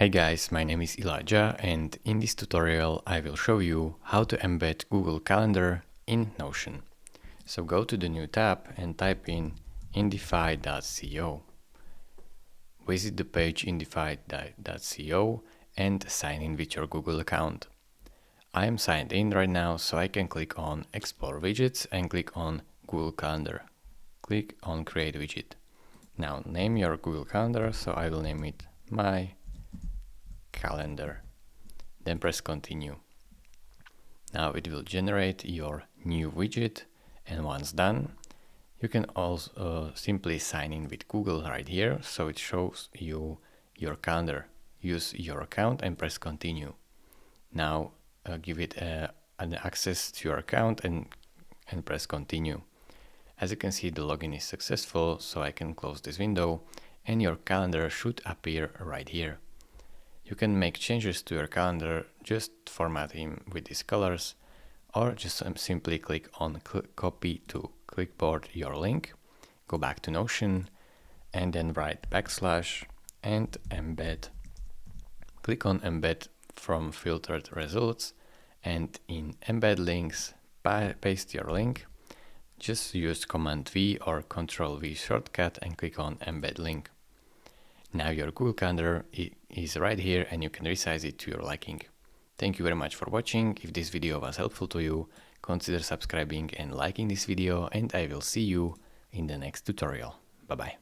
Hey guys, my name is Elijah, and in this tutorial I will show you how to embed Google Calendar in Notion. So go to the new tab and type in indify.co. Visit the page indify.co and sign in with your Google account. I am signed in right now, so I can click on Explore Widgets and click on Google Calendar. Click on Create Widget. Now name your Google Calendar, so I will name it My Calendar. Then press Continue. Now it will generate your new widget, and once done, you can also simply sign in with Google right here, so it shows you your calendar. Use your account and press Continue. Now give it an access to your account and press Continue. As you can see, the login is successful, so I can close this window and your calendar should appear right here. You can make changes to your calendar, just format him with these colors, or just simply click on copy to clipboard your link, go back to Notion, and then write / and embed. Click on embed from filtered results, and in embed links, paste your link. Just use Command V or Control V shortcut and click on embed link. Now your Google Calendar is right here and you can resize it to your liking. Thank you very much for watching. If this video was helpful to you, consider subscribing and liking this video, and I will see you in the next tutorial. Bye bye.